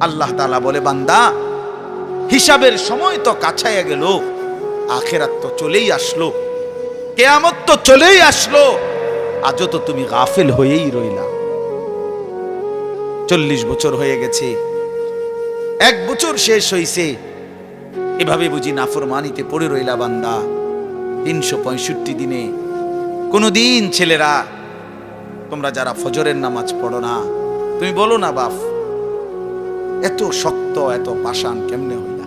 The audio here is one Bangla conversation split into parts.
আল্লাহ তাআলা বলে, বান্দা হিসাবের সময় তো কাছাইয়া গেল, আখিরাত তো চলেই আসলো, কিয়ামত তো চলেই আসলো, আজও তো তুমি গাফিল হয়েই রইলা। 40 বছর হয়ে গেছে, 1 বছর শেষ হইছে, এভাবে বুঝি নাফরমানিতে পড়ে রইলা বান্দা। 365 দিনে কোনদিন ছেলেরা তোমরা যারা ফজরের নামাজ পড়ো না, তুমি বলো না বাপ এত শক্ত এত পাষাণ কেমনে হইলা?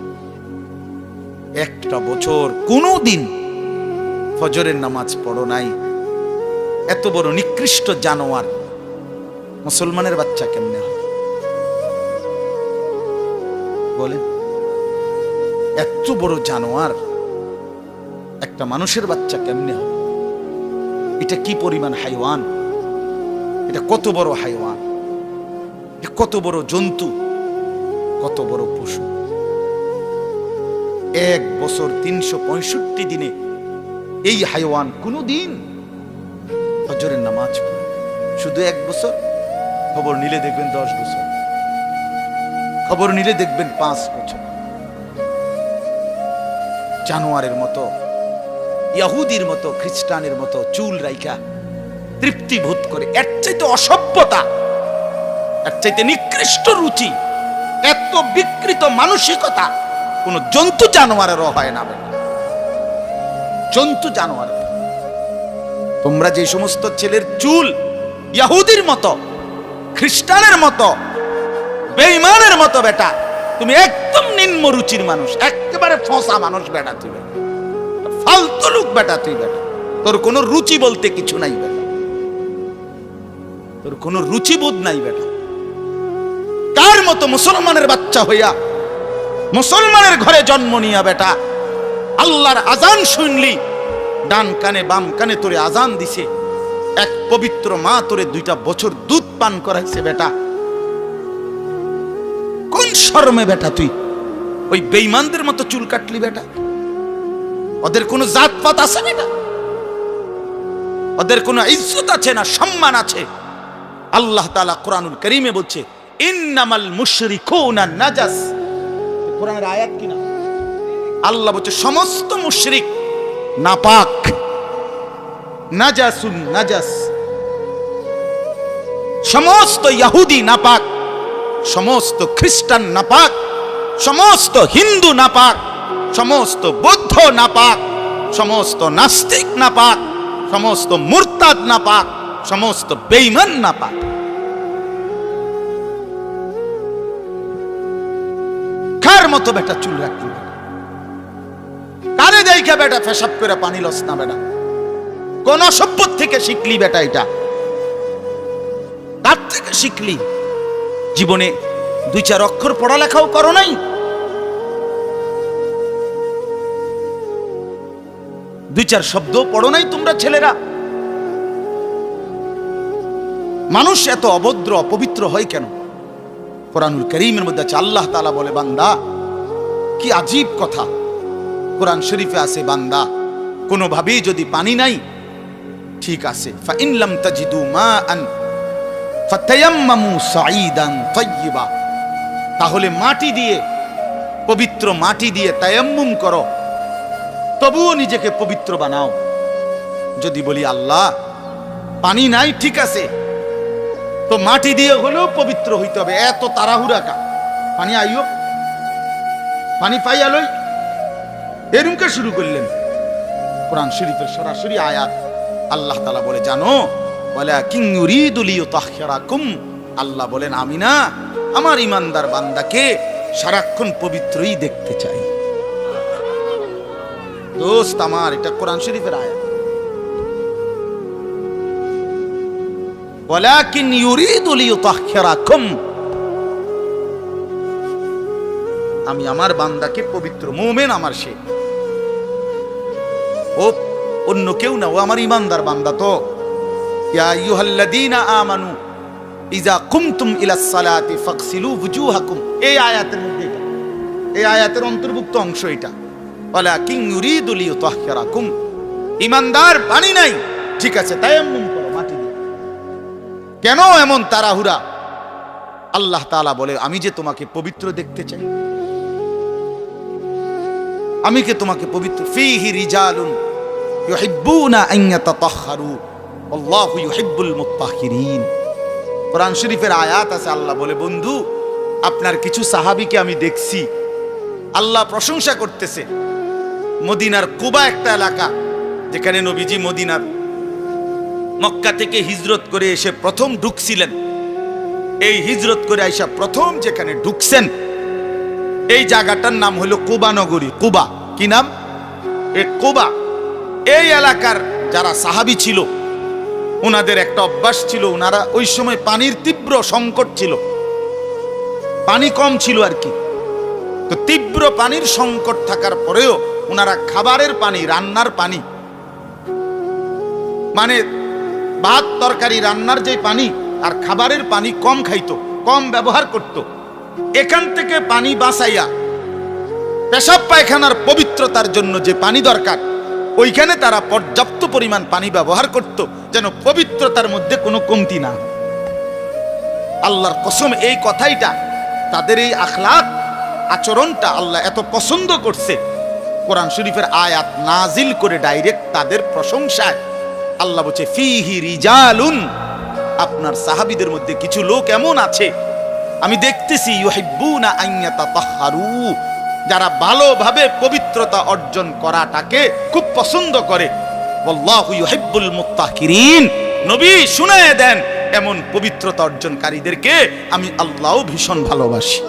একটা বছর কোনদিন ফজরের নামাজ পড়ো নাই, এত বড় নিকৃষ্ট জানোয়ার মুসলমানের বাচ্চা কেমনে হয় বলে? এত বড় জানোয়ার একটা মানুষের বাচ্চা কেমনে হয়? এটা কি পরিমাণ হাইওয়ান, এটা কত বড় হাইওয়ান, কত বড় জন্তু, কত বড় পশু। 1 বছর 365 দিনে এই হাইওয়ান কোনদিন ফজরের নামাজ পড়ে? শুধু 1 বছর, খবর নিলে দেখবেন 10 বছর, খবর নিলে দেখবেন 5 বছর। জানোয়ারের মতো, ইহুদির মতো, খ্রিস্টানের মতো চুল রাইখা তৃপ্তি বোধ করে। এর চাইতে অসভ্যতা, এর চাইতে নিকৃষ্ট রুচি, এত বিকৃত মানসিকতা কোন জন্তু জানোয়ারেরও হয় না। জন্তু জানোয়ার, তোমরা যে সমস্ত ছেলের চুল ইহুদির মতো, খ্রিস্টানের মতো, বেঈমানের মতো, বেটা তুমি একদম নিম্ন রুচির মানুষ, একেবারে ফসা মানুষ বেটা, তুই ফালতু লোক বেটা, তুই বেটা, তোর কোনো রুচি বলতে কিছু নাই বেটা, তোর কোনো রুচিবোধ নাই বেটা। কার মতো মুসলমানের বাচ্চা হইয়া মুসলমানের ঘরে জন্ম নিয়া বেটা আল্লাহর আজান শুনলি, ডান কানে বাম কানে তোরে আজান দিছে, এক পবিত্র মা তোরে 2টা বছর দুধ পান করাইছে বেটা, কোন শরমে বেটা তুই ওই বেঈমানদের মতো চুল কাটলি বেটা? ওদের কোনো জাতপাত আছে বেটা? ওদের কোনো ইজ্জত আছে না সম্মান আছে? আল্লাহ তাআলা কোরআনুল কারীমে বলছে, ইন্নামাল মুশরিকুনা নাজাস। কোরআনের আয়াত কিনা? আল্লাহ বলছে সমস্ত মুশরিক নাপাক, নাজাসুন নাজাস। সমস্ত ইহুদি নাপাক, সমস্ত খ্রিস্টান নাপাক, সমস্ত হিন্দু নাপাক, সমস্ত বৌদ্ধ নাপাক, সমস্ত নাস্তিক নাপাক, সমস্ত মুরতাদ নাপাক, সমস্ত বেঈমান নাপাক। কার মতো বেটা চুল রাখলি? কারে দেইখা বেটা পেশাব করে পানি লস না বেটা? কোন সভ্য থেকে শিখলি বেটা? এটা কার থেকে শিখলি? জীবনে 2-4 অক্ষর পড়ালেখাও করো নাই? দুই চার শব্দ পড়ো নাই তোমরা ছেলেরা? মানুষ এত অভদ্র অপবিত্র হয় কেন? কোরআনুল কারীমের মধ্যে আছে, আল্লাহ তাআলা বলে, বান্দা কি আজীব কথা কোরআন শরীফে আছে, বান্দা কোনোভাবেই যদি পানি নাই, ঠিক আছে, ফা ইন লাম তাজিদু মাআন ফাতায়াম্মামু সাঈদান তাইয়্যিবা, তাহলে মাটি দিয়ে, পবিত্র মাটি দিয়ে তায়াম্মুম করো, তবুও নিজেকে পবিত্র বানাও। যদি বলি আল্লাহ পানি নাই, ঠিক আছে, তো মাটি দিয়ে হলেও পবিত্র হইতে হবে, এত তাড়াহুড়া কা? পানি আইও, পানি পাইয়া লই, এরকম শুরু করলেন? কোরআন শরীফের সরাসরি আয়াত। আল্লাহ তাআলা বলে, জানো, ওয়ালাকিন ইউরিদু লিইউতাহহিরাকুম, আল্লাহ বলেন আমি না আমার ইমানদার বান্দাকে সারাক্ষণ পবিত্রই দেখতে চাই। দোস্ত আমার, এটা কোরআন শরীফের আয়াত। ওয়ালাকিন ইউরিদু লিইউতাহহিরাকুম, আমি আমার বান্দাকে পবিত্র, মুমিন আমার সে, ও অন্য কেউ না, ও আমার ইমানদার বান্দা। তো ইয়া আইয়ুহাল্লাযীনা আমানু ইযা কুমতুম ইলাস সালাতি ফাগসিলু ওয়ুজুহাকুম, এই আয়াতের মধ্যে, এই আয়াতের অন্তর্ভুক্ত অংশ এটা। ওয়ালাকিন ইউরিদু লিইউতাহহিরাকুম, ইমানদার পানি নাই, ঠিক আছে, তায়াম্মুম করো মাটি দিয়ে। কেন এমন তাড়াহুড়া? আল্লাহ তাআলা বলে, আমি যে তোমাকে পবিত্র দেখতে চাই, আমি কে তোমাকে পবিত্র। ফীহি রিজালুন ইউহিব্বুনা আন ইয়াতাতাহহারু আল্লাহু ইউহিব্বুল মুত্তাহহিরিন। কোরআন শরীফের আয়াত আছে, আল্লাহ বলে, বন্ধু আপনার কিছু সাহাবীকে আমি দেখছি, আল্লাহ প্রশংসা করতেছে। মদিনার কুবা একটা এলাকা, যেখানে নবীজি মদিনার মক্কা থেকে হিজরত করে এসে প্রথম ঢুকছিলেন। এই হিজরত করে আইসা প্রথম যেখানে ঢুকছেন, এই জায়গাটার নাম হলো কুবা নগরী। কুবা কি নাম? এই কুবা। এই এলাকার যারা সাহাবী ছিল, ওনাদের একটা অভ্যাস ছিল, ওনারা ওই সময় পানির তীব্র সংকট ছিল, পানি কম ছিল আর কি। তো তীব্র পানির সংকট থাকার পরেও ওনারা খাবারের পানি, রান্নার পানি, মানে ভাত তরকারি রান্নার যে পানি আর খাবারের পানি কম খাইতো, কম ব্যবহার করত। এখান থেকে পানি বাঁচাইয়া পেশাব পায়খানার পবিত্রতার জন্য যে পানি দরকার, ওইখানে তারা পর্যাপ্ত পরিমাণ পানি ব্যবহার করত, যেন পবিত্রতার মধ্যে কোনো কমতি না। আল্লাহর কসম, এই কথাইটা, তাদের এই আখলাক আচরণটা আল্লাহ এত পছন্দ করছে, কোরআন শরীফের আয়াত নাজিল করে ডাইরেক্ট তাদের প্রশংসায়। আল্লাহ বলছে, ফীহি রিজালুন, আপনার সাহাবীদের মধ্যে কিছু লোক এমন আছে আমি দেখতেছি, ইউহিব্বুনা আন ইয়াতাতাহহারু, যারা ভালোভাবে পবিত্রতা অর্জন করাটাকে খুব পছন্দ করে। আল্লাহু ইউহিব্বুল মুত্তাহহিরিন, নবী শুনায়ে দেন, এমন পবিত্রতা অর্জনকারীদেরকে আমি আল্লাহও ভীষণ ভালোবাসি।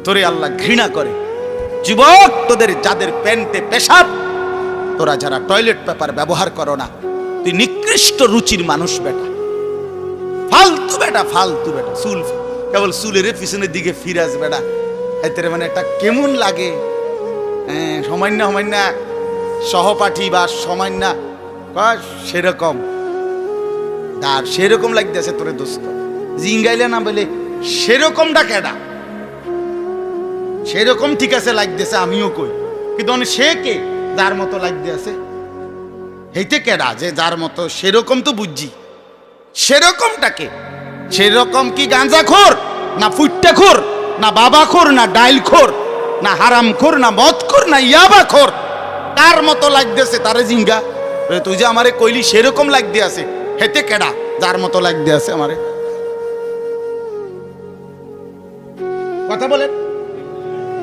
তোরে আল্লাহ ঘৃণা করে। যুবক, তোদের যাদের প্যান্টে পেশাব, তোরা যারা টয়লেট পেপার ব্যবহার করো না, তুই নিকৃষ্ট রুচির মানুষ বেটা, ফালতু বেটা, ফালতু বেটা। চুল কেবল চুলের পিছনের দিকে ফিরাস বেটা, এতে মানে একটা কেমন লাগে। সামান্য সামান্য সহপাঠী বা সামান্য সেরকম, আর সেরকম লাগতেছে তোরে দোস্ত, জিঙ্গাইলে না বলে সেরকমটা কেডা? সেরকম ঠিক আছে লাগতেছে, আমিও কই, কিন্তু সে কে যার মতো লাগতে আছে? হেইতে কেডা যে যার মতো? সেরকম তো বুঝছি, সেরকমটাকে। সেরকম কি গাঁজাখোর, না ফুট্টাখোর, না বাবাখোর, না ডাইলখোর, না হারামখোর, না মদখোর, না ইয়াবাখোর? কার মতো লাগতেছে তারে জিঙ্গা? তুই যে আমারে কইলি সেরকম লাগতে আছে, হেতে কেডা যার মতো লাগতে আছে আমারে? কথা বলেন।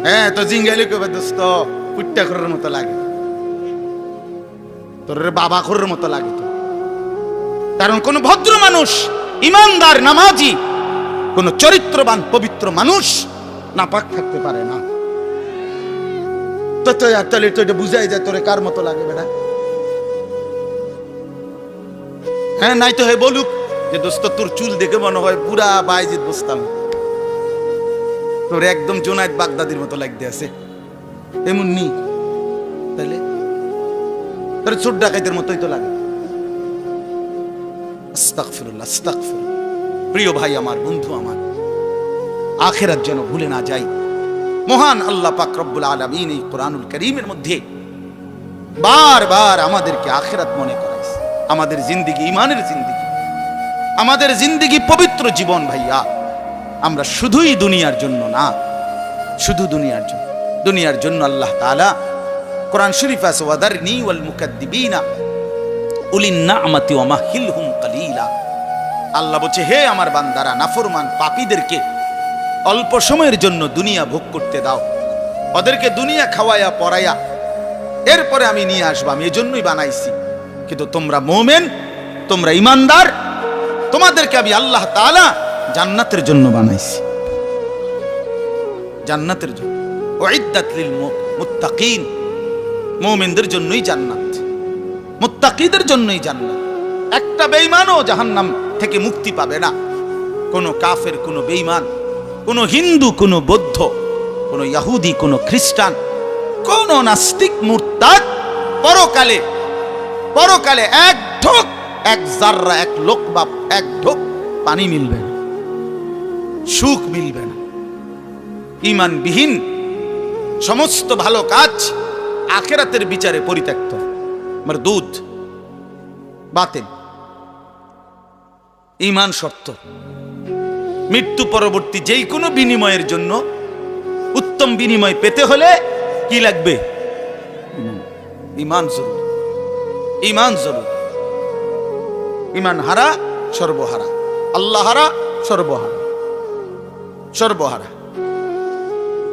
হ্যাঁ, তো জিঙ্গাইলে কবে দোস্ত ফুট্টাখোরের মতো লাগে, তোর বাবাখোরের মতো লাগে তো। কারণ কোন ভদ্র মানুষ, ইমানদার, নামাজি, কোন চরিত্রবান পবিত্র মানুষ নাপাক থাকতে পারে না। তো তাহলে তো এটা বুঝাই যায় তোরে কার মতো লাগে বেটা। হ্যাঁ, নাই তো হে বলুক যে দোস্ত তোর চুল দেখে মনে হয় পুরা বাইজিদ বসতাম, তোর একদম জোনায়েদ বাগদাদির মতো লাগতে আছে, এমন নি? তাহলে তোর চোর ডাকাইতের মতোই তো লাগে। আস্তাগফিরুল্লাহ, আস্তাগফিরুল্লাহ। প্রিয় ভাই আমার, বন্ধু আমার, আখিরাত যেন ভুলে না যাই। মহান আল্লাহ পাক রব্বুল আলামিন এই কোরআনুল কারীমের মধ্যে বারবার আমাদেরকে আখিরাত মনে করাইছে। আমাদের জিন্দেগি ঈমানের জিন্দেগি, আমাদের জিন্দেগি পবিত্র জীবন ভাইয়া। আমরা শুধুই দুনিয়ার জন্য না, শুধু দুনিয়ার জন্য, দুনিয়ার জন্য আল্লাহ তাআলা কোরআন শরীফ আছে, ওয়াদারনি ওয়াল মুকাদ্দিবিনা উলিন নি'মাতি ওয়া মাহিলহুম কালিলা। আল্লাহ বলছে, হে আমার বান্দারা, নাফরমান পাপীদেরকে অল্প সময়ের জন্য দুনিয়া ভোগ করতে দাও, ওদেরকে দুনিয়া খাওয়ায়া পরায়া এরপরে আমি নিয়ে আসবো, আমি এজন্যই বানাইছি। কিন্তু তোমরা মুমিন, তোমরা ঈমানদার, তোমাদেরকে আমি আল্লাহ তাআলা জান্নাতের জন্য বানাইছি, জান্নাতের জন্য। উইদ্দাত লিল মুত্তাকিন, মুমিনদের জন্যই জান্নাত, মুত্তাকিদের জন্যই জান্নাত। একটা বেঈমানও জাহান্নাম থেকে মুক্তি পাবে না। কোনো কাফের, কোনো বেঈমান, কোনো হিন্দু, কোনো বৌদ্ধ, কোনো ইহুদি, কোনো খ্রিস্টান, কোনো নাস্তিক, মুরতাদ পরকালে, পরকালে এক ঢোক, এক জাররা, এক লোকমা, এক ঢোক পানি মিলবে না, সুখ মিলবে না। ঈমানবিহীন সমস্ত ভালো কাজ আখিরাতের বিচারে পরিত্যক্ত, মারদুদ, বাতিল। ঈমান শর্ত। মৃত্যু পরবর্তী যেই কোনো বিনিময়ের জন্য উত্তম বিনিময় পেতে হলে কি লাগবে? ঈমান জরুরি। ঈমান জরুরি। ঈমান হারা সর্বহারা, আল্লাহ হারা সর্বহারা, সর্বহারা।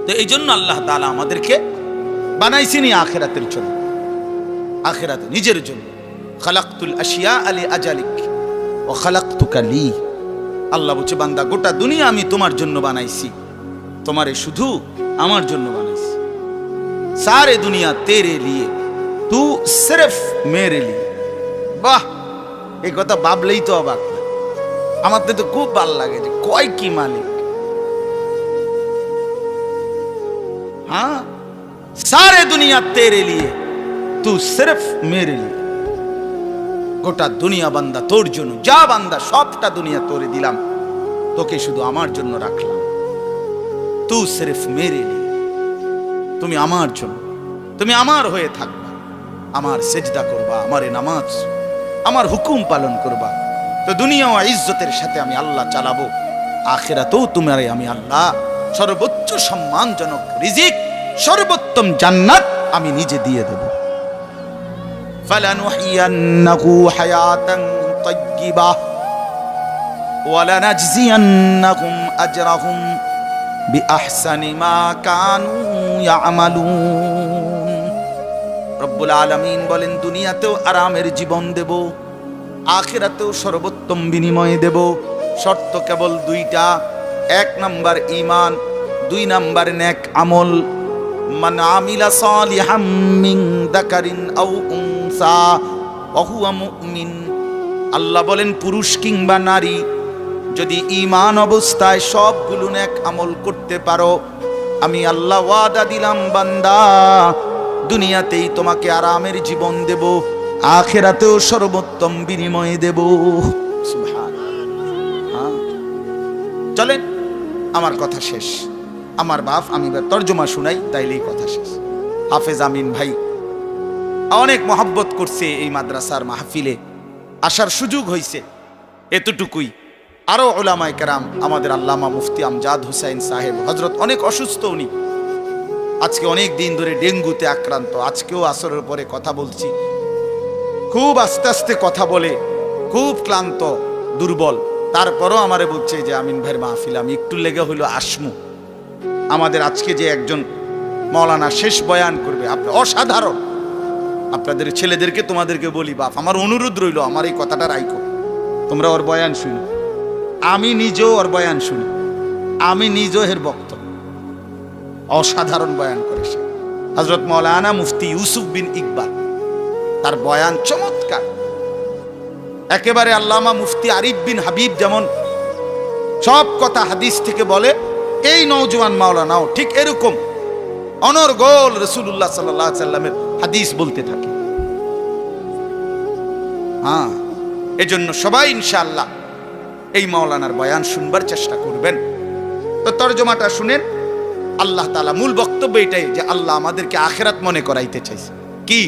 তো এই জন্য আল্লাহ তাআলা আমাদেরকে বানাইছেনই আখিরাতের জন্য, আখিরাতে নিজের জন্য। খালাকতুল আশিয়া আলি আজালিক ও খালাকতুকা লি। আল্লাহ বলছে, বান্দা গোটা দুনিয়া আমি তোমার জন্য বানাইছি, তোমারে শুধু আমার জন্য বানাইছি। সারে দুনিয়া তেরে লিয়ে, তু সিরফ মেরে লিয়ে। বাহ, এই কথা ভাবলেই তো অবাক। আমার তো খুব ভালো লাগে যে কয় কি মালিক। हाँ, सारे दुनिया तेरे लिए, तू सिर्फ मेरे लिए। গোটা দুনিয়া বান্দা তোর জন্য, যা বান্দা সবটা দুনিয়া তোরে দিলাম, তোকে শুধু আমার জন্য রাখলাম। তু সিরফ মেরে লিয়ে, তুমি আমার জন্য, তুমি আমার হয়ে থাকবা, আমার সেজদা করবা, আমার নামাজ, আমার হুকুম পালন করবা। তো দুনিয়া ও ইজ্জতের সাথে আমি আল্লাহ চালাবো, আখিরাতেও তোমারে আমি আল্লাহ সর্বোচ্চ সম্মানজনক রিজিক, সর্বোত্তম জান্নাত আমি নিজে দিয়ে দেব। ফালানুহিয়ান্নাহু হায়াতান তাইয়্যিবাহ ওয়া লানাজজিয়ান্নাহুম আজরাহুম বিআহসানি মা কানু ইয়ামালুন। রব্বুল আলামিন বলেন, দুনিয়াতেও আরামের জীবন দেব, আখিরাতেও সর্বোত্তম বিনিময় দেব। শর্ত কেবল দুইটা, এক নাম্বার ঈমান, দুই নাম্বার নেক আমল। মান আমিলা সালিহাম মিন যাকারিন আও উনসা ওয়া হুয়া মুমিন। আল্লাহ বলেন, পুরুষ কিংবা নারী যদি ঈমান অবস্থায় সবগুলো নেক আমল করতে পারো, আমি আল্লাহ ওয়াদা দিলাম বান্দা, দুনিয়াতেই তোমাকে আরামের জীবন দেব, আখিরাতেও সর্বোত্তম বিনিময় দেব। সুবহানাল্লাহ। চলেন, আমার কথা শেষ। আমার বাপ, আমি তর্জমা শুনাই, তাইলেই কথা শেষ। হাফেজ আমিন ভাই অনেক মহব্বত করছে, এই মাদ্রাসার মাহফিলে আসার সুযোগ হয়েছে, এতটুকুই। আরো উলামায়ে কেরাম, আমাদের আল্লামা মুফতি আমজাদ হুসাইন সাহেব হযরত অনেক অসুস্থ, উনি আজকে অনেক দিন ধরে ডেঙ্গুতে আক্রান্ত। আজকেও আসরের পরে কথা বলছি, খুব আস্তে আস্তে কথা বলে, খুব ক্লান্ত, দুর্বল। তারপরও আমারে বলছে যে আমিন ভাইয়ের মাহফিল আমি একটু লেগে হইলো আসমু। আমাদের আজকে যে একজন মাওলানা শেষ বয়ান করবে, আপনি অসাধারণ। আপনাদের ছেলেদেরকে তোমাদেরকে বলি, বাপ আমার অনুরোধ রইল, আমার এই কথাটা রাইখো, তোমরা ওর বয়ান শুনি। আমি নিজেও ওর বয়ান শুনি, আমি নিজেও এর বক্ত। অসাধারণ বয়ান করে সে, হযরত মাওলানা মুফতি ইউসুফ বিন ইকবাল, তার বয়ান চমৎকার। একেবারে আল্লামা মুফতি আরিফ বিন হাবিব যেমন সব কথা হাদিস থেকে বলে, এই নওজোয়ান মাওলানাও ঠিক এরকম অনর্গল রাসূলুল্লাহ সাল্লাল্লাহু আলাইহি সাল্লামের হাদিস বলতে থাকে। হ্যাঁ, এজন্য সবাই ইনশাআল্লাহ এই মাওলানার বয়ান শুনবার চেষ্টা করবেন। তো তরজমাটা শুনেন। আল্লাহ তাআলা মূল বক্তব্য এটাই যে আল্লাহ আমাদেরকে আখিরাত মনে করাইতে চাইছে। কি?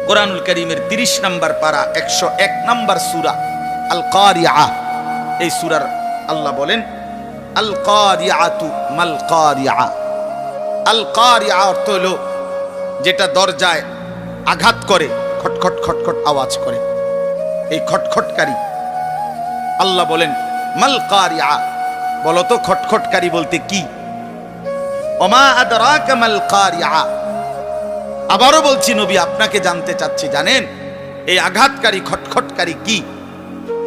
কোরআনুল কারীমের 30 নম্বর পারা 101 নম্বর সূরা আল কারিআ, এই সূরার আল্লাহ বলেন, আল কারিআতু মাল কারিআ। আল কারিআ অর্থ হলো যেটা দরজায় আঘাত করে, খটখট খটখট আওয়াজ করে, এই খটখটকারী। আল্লাহ বলেন মাল কারিআ, বলো তো খটখটকারী বলতে কি? ওমা আদরাকা মাল কারিআ। আবারও বলছি, নবী আপনাকে জানতে চাচ্ছি, জানেন এই আঘাতকারী খটখটকারী কি?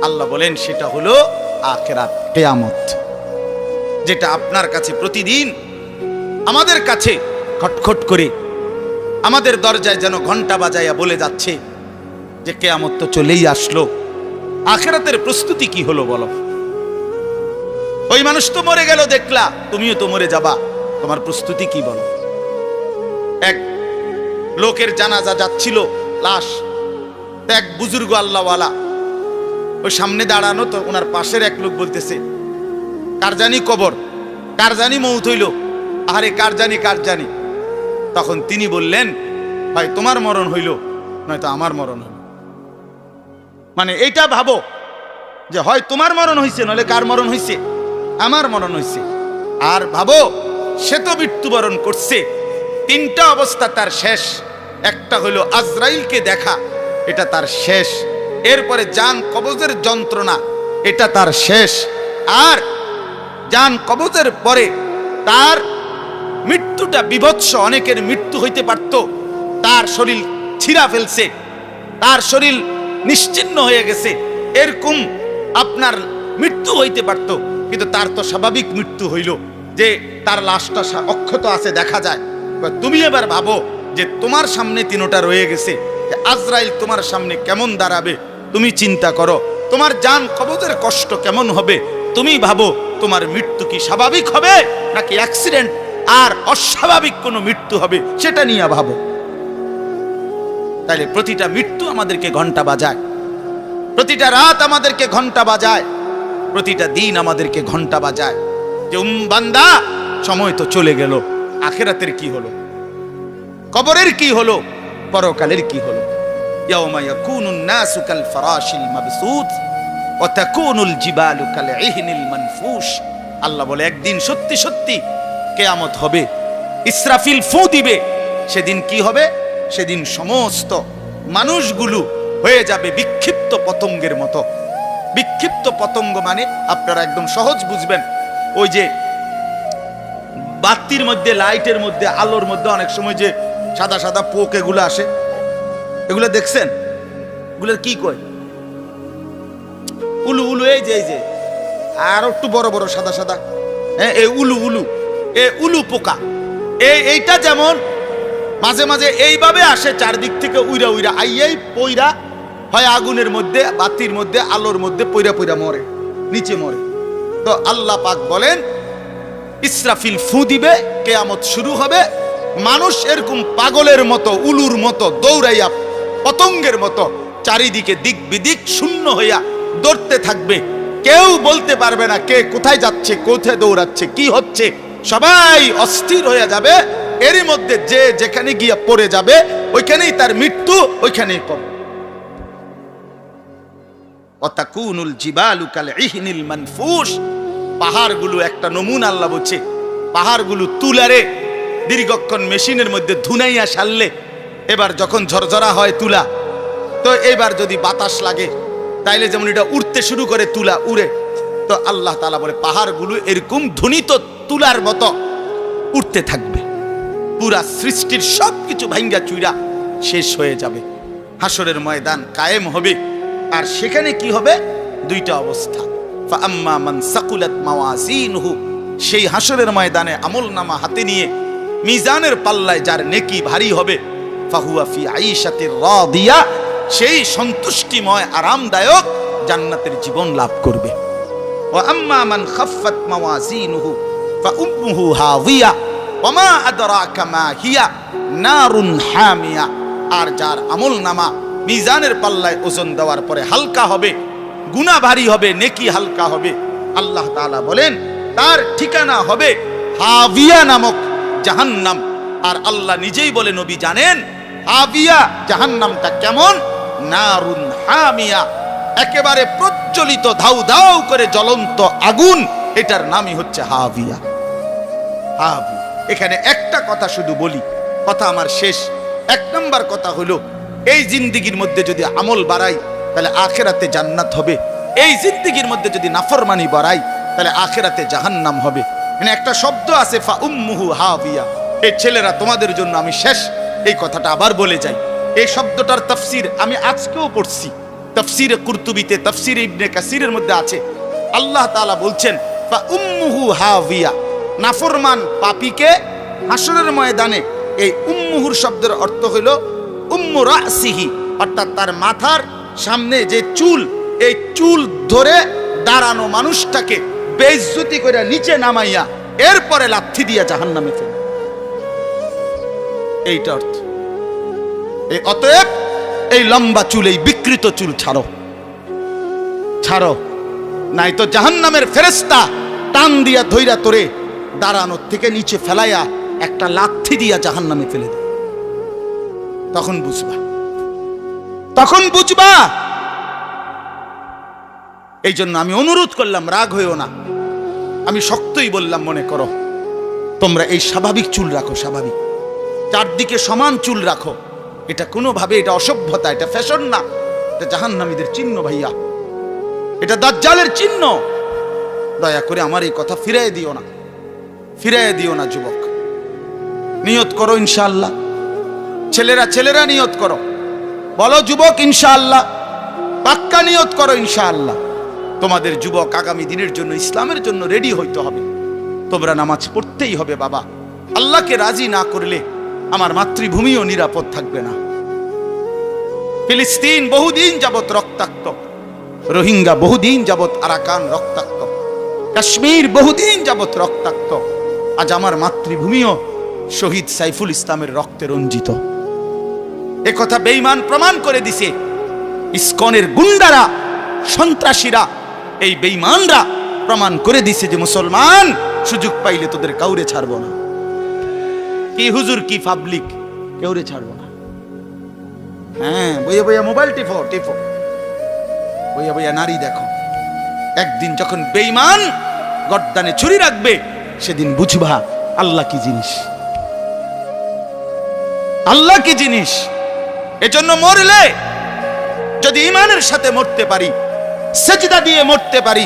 আল্লাহ বলেন সেটা হলো আখিরাত, কিয়ামত, যেটা আপনার কাছে প্রতিদিন আমাদের কাছে খটখট করে আমাদের দরজায় যেন ঘন্টা বাজাইয়া বলে যাচ্ছে যে কিয়ামত তো চলেই আসলো। আখিরাতের প্রস্তুতি কি হলো বলো? ওই মানুষ তো মরে গেল দেখলা, তুমিও তো মরে যাবা, তোমার প্রস্তুতি কি বলো? এক লোকের জানাজা যাচ্ছিল, লাশ, এক বুজুর্গ আল্লাহওয়ালা ওই সামনে দাঁড়ানো, তো ওনার পাশের এক লোক বলতেছে, কার জানি কবর, কার জানি মৌত হইল, আরে কার জানি কার জানি। তখন তিনি বললেন, ভাই তোমার মরণ হইল নয়তো আমার মরণ হইল। মানে এইটা ভাবো যে হয় তোমার মরণ হয়েছে, নইলে কার মরণ হয়েছে? আমার মরণ হয়েছে। আর ভাবো, সে তো মৃত্যুবরণ করছে, তিনটা অবস্থা তার শেষ। একটা হলো আজরাইলকে দেখা, এটা তার শেষ। এরপরে জান কবজের যন্ত্রণা, এটা তার শেষ। আর জান কবজের পরে তার মৃত্যুটা বিভৎস। অনেকের মৃত্যু হইতে পারত, তার শরীর ছিঁড়া ফেলছে, তার শরীর নিশ্চিহ্ন হয়ে গেছে, এরকম আপনার মৃত্যু হইতে পারত। কিন্তু তার তো স্বাভাবিক মৃত্যু হইল যে তার লাশটা অক্ষত আছে, দেখা যায়। তুমি এবার ভাবো যে তোমার সামনে তিনটা রয়ে গেছে, যে আজরাইল তোমার সামনে কেমন দাঁড়াবে, তুমি চিন্তা করো। তোমার জান কবজের কষ্ট কেমন হবে, তুমি ভাবো। তোমার মৃত্যু কি স্বাভাবিক হবে নাকি অ্যাক্সিডেন্ট আর অস্বাভাবিক কোনো মৃত্যু হবে, সেটা নিয়ে ভাবো। তাইলে প্রতিটা মৃত্যু আমাদেরকে ঘন্টা বাজায়, প্রতিটা রাত আমাদেরকে ঘন্টা বাজায়, প্রতিটা দিন আমাদেরকে ঘন্টা বাজায় যে বান্দা, সময় তো চলে গেল। আখিরাতের কি হলো, কবরের কি হলো, পরকালের কি হলো? ইয়াউমা ইয়াকুনুন নাসু কাল ফারাশিল মাবসুত ওয়া তাকুনুল জিবালু কাল ইহনিল মানফুশ। আল্লাহ বলে, একদিন সত্যি সত্যি কিয়ামত হবে, ইসরাফিল ফু দিবে। সেদিন কি হবে? সেদিন সমস্ত মানুষগুলো হয়ে যাবে বিক্ষিপ্ত পতঙ্গের মতো। বিক্ষিপ্ত পতঙ্গ মানে আপনারা একদম সহজ বুঝবেন, ওই যে বাতির মধ্যে, লাইটের মধ্যে, আলোর মধ্যে অনেক সময় যে সাদা সাদা পোক এগুলো আসে, এগুলো দেখছেন? এগুলোর কি কয়? উলু উলু। এই যে আর একটু বড় বড় সাদা সাদা, হ্যাঁ, এই উলু উলু, এই উলু পোকা। এইটা যেমন মাঝে মাঝে এইভাবে আসে চারদিক থেকে উইরা উইরা আইয়াই পইরা হয় আগুনের মধ্যে, বাতির মধ্যে, আলোর মধ্যে পইরা পইরা মরে, নিচে মরে। তো আল্লাহ পাক বলেন, ইসরাফিল ফু দিবে, কিয়ামত শুরু হবে। মানুষ এরকম পাগলের মতো, উলুর মতো দৌড়াইয়া, পতঙ্গের মতো চারিদিকে দিক বিদিক শূন্য হইয়া দৌড়তে থাকবে। কেউ বলতে পারবে না কে কোথায় যাচ্ছে, কোথায় দৌড়াচ্ছে, কি হচ্ছে। সবাই অস্থির হয়ে যাবে। এরই মধ্যে যে যেখানে গিয়া পড়ে যাবে, ওইখানেই তার মৃত্যু, ওইখানেই কবর। ওয়াতাকুনুল জিবালু কাল ইহনিল মানফুশ। পাহাড়গুলো একটা নমুনা আল্লাহ বলছে, পাহাড়গুলো তুলারে দীর্ঘক্ষণ মেশিনের মধ্যে ধুনাইয়া সারলে, এবার যখন ঝরঝরা হয় তুলা, তো এবার যদি বাতাস লাগে তাইলে যেমন এটা উড়তে শুরু করে, তুলা উড়ে। তো আল্লাহ তাআলা বলে, পাহাড়গুলো এরকম ধ্বনিত তুলার মতো উঠতে থাকবে। পুরা সৃষ্টির সবকিছু ভাঙ্গা চুইরা শেষ হয়ে যাবে। হাসরের ময়দান কায়েম হবে। আর সেখানে কি হবে? দুইটা অবস্থা। ফাআম্মা মান সাকুলাত মাওয়াজিনহু, সেই হাসরের ময়দানে আমলনামা হাতে নিয়ে মিজানের পাল্লায় যার নেকি ভারী হবে, ফাহুয়া ফি আইশাতির রাদিয়া, সেই সন্তুষ্টিময় আরামদায়ক জান্নাতের জীবন লাভ করবে। ওয়া আম্মা মান খাফফাত মাওয়াজিনহু ফাউম্মুহু হাওিয়া ওয়া মা আদরাকা মা হিয়া নারুন হামিয়া। আর যার আমলনামা মিজানের পাল্লায় ওজন দেওয়ার পরে হালকা হবে, গুনাহ ভারী হবে, নেকি হালকা হবে, আল্লাহ তাআলা বলেন তার ঠিকানা হবে হাবিয়া নামক জাহান্নাম। আর আল্লাহ নিজেই বলে, নবী জানেন হাবিয়া জাহান্নামটা কেমন? নারুন হামিয়া, একেবারে প্রজ্বলিত ধাউ ধাউ করে জ্বলন্ত আগুন, এটার নামই হচ্ছে হাবিয়া। হাবিয়া। এখানে একটা কথা শুধু বলি, কথা আমার শেষ। এক নম্বর কথা হলো, এই জিন্দিগির মধ্যে যদি আমল বাড়াই তাহলে আখেরাতে জান্নাত হবে। এই জিন্দিগির মধ্যে যদি নাফরমানি বাড়াই তাহলে আখেরাতে জাহান্নাম হবে। মানে একটা শব্দ আছে, ফাউম্মুহু হাবিয়া। এই ছেলেরা, তোমাদের জন্য আমি শেষ এই কথাটা আবার বলে যাই। এই শব্দটার তাফসীর আমি আজকেও পড়ছি, তাফসীরে কুরতুবিতে, তাফসীরে ইবনে কাসিরের মধ্যে আছে। আল্লাহ তাআলা বলছেন, ফাউম্মুহু হাবিয়া, নাফরমান পাপীকে হাসরের ময়দানে, এই উম্মুহুর শব্দের অর্থ হলো উম্মু রাসিহি, অর্থাৎ তার মাথার সামনে যে চুল, এই চুল ধরে দাঁড়ানো মানুষটাকে বেইজ্জতি করে নিচে নামাইয়া এরপরে লাথি দিয়া জাহান্নামে ফেলে। এইটা অর্থ। এই অতএব এই লম্বা চুল, এই বিকৃত চুল ছাড়ো, ছাড়ো, নাই তো জাহান্নামের ফেরেশতা টান দিয়া ধইরা তোরে দাঁড়ানোর থেকে নিচে ফেলাইয়া একটা লাথি দিয়া জাহান্নামে ফেলে দে। তখন বুঝবা, তখন বুঝবা এই জন্য আমি অনুরোধ করলাম, রাগ হইও না, আমি শক্তই বললাম, মনে করো তোমরা এই স্বাভাবিক চুল রাখো, স্বাভাবিক চারদিকে সমান চুল রাখো। এটা কোনোভাবে এটা অসভ্যতা, এটা ফ্যাশন না, এটা জাহান্নামীদের চিহ্ন ভাইয়া, এটা দাজ্জালের চিহ্ন। দয়া করে আমার এই কথা ফিরাই দিও না, ফিরাই দিও না যুবক। নিয়ত করো ইনশাআল্লাহ, ছেলেরা নিয়ত করো, বলো যুবক ইনশাআল্লাহ, পাক্কা নিয়ত করো ইনশাআল্লাহ। তোমাদের যুবক আগামী দিনের জন্য, ইসলামের জন্য রেডি হইতে হবে। তোমরা নামাজ পড়তেই হবে বাবা। আল্লাহকে রাজি না করলে আমার মাতৃভূমিও নিরাপদ থাকবে না। ফিলিস্তিন বহুদিন যাবত রক্তাক্ত, রোহিঙ্গা বহুদিন যাবত আরাকান রক্তাক্ত, কাশ্মীর বহুদিন যাবত রক্তাক্ত। আজ আমার মাতৃভূমিও শহীদ সাইফুল ইসলামের রক্তে রঞ্জিত। এ কথা বেঈমান প্রমাণ করে দিছে। ইসকনের গুন্ডারা, সন্ত্রাসীরা, এই বেঈমানরা প্রমাণ করে দিছে যে মুসলমান সুযোগ পাইলে তোদের কাউরে ছাড়বো না। কি হুজুর, কি পাবলিক, কাউরে ছাড়বো না। হ্যাঁ, বইয়া বইয়া মোবাইল টিপো, বইয়া বইয়া নারী দেখো। একদিন যখন বেঈমান গর্দানে ছুরি রাখবে, সেদিন বুঝবা আল্লাহ কি জিনিস, আল্লাহ কি জিনিস। এজন্য মরলে যদি ঈমানের সাথে মরতে পারি, সেজদা দিয়ে মরতে পারি,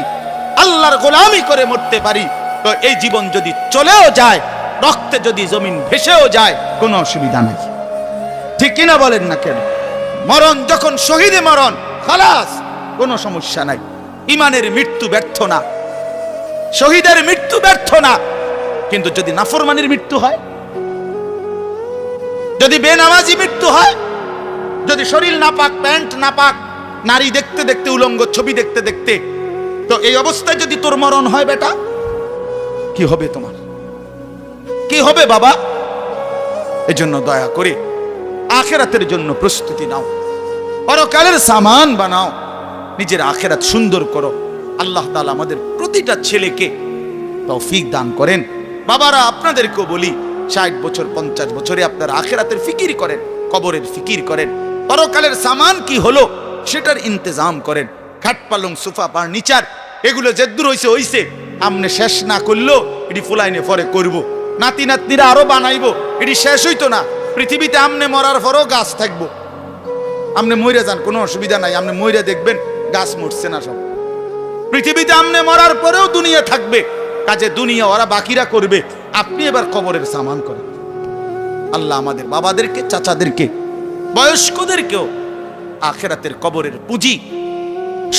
আল্লাহর গোলামি করে মরতে পারি, তো এই জীবন যদি চলেও যায়, রক্তে যদি জমিন ভেসেও যায়, কোনো অসুবিধা নাই। ঠিক কিনা বলেন না কেন? মরণ যখন শহীদে মরণ, খালাস, কোনো সমস্যা নাই। ঈমানের মৃত্যু ব্যর্থ না, শহীদের মৃত্যু ব্যর্থ না। কিন্তু যদি নাফরমানির মৃত্যু হয়, যদি বেনামাজি মৃত্যু হয়, যদি শরীর নাপাক, প্যান্ট নাপাক, নারী দেখতে দেখতে, উলঙ্গ ছবি দেখতে দেখতে, তো এই অবস্থায় যদি তোর মরণ হয় বেটা, কি হবে তোমার? কি হবে বাবা? এজন্য দয়া করে আখিরাতের জন্য প্রস্তুতি নাও, পরকালের সামান বানাও, নিজের আখিরাত সুন্দর করো। আল্লাহ তাআলা আমাদের প্রতিটা ছেলেকে তৌফিক দান করেন। বাবারা, আপনাদেরকেও বলি, 60 বছর 50 বছরে আপনারা আখিরাতের ফিকির করেন, কবরের ফিকির করেন, পরকালের সামান কি হলো সেটার ইন্তজাম করেন। খাট পালং, সোফা, ফার্নিচার, এগুলো যেদূর হইছে, আমনে শেষ না করলো এটি ফুলাইনে পরে করব, নাতি নাতনিরা আরো বানাইবো, এটি শেষ হইতো না। পৃথিবীতে আমনে মরার পরও গাছ থাকবো। আমনে মইরা যান, কোনো অসুবিধা নাই, আমনে মইরা দেখবেন গাছ মরছে না সব। পৃথিবীতে আমনে মরার পরেও দুনিয়া থাকবে, কাজে দুনিয়া ওরা বাকিরা করবে, আপনি এবার কবরের সামান করেন। আল্লাহ আমাদের বাবাদেরকে, চাচাদেরকে, বয়স্কদেরকেও আখিরাতের কবরের পুঁজি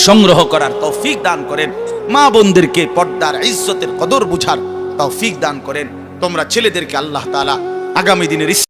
সংগ্রহ করার তৌফিক দান করেন। মা বোনদেরকে পর্দার ইজ্জতের কদর বুঝার তৌফিক দান করেন। তোমরা ছেলেদেরকে আল্লাহ তাআলা আগামী দিনের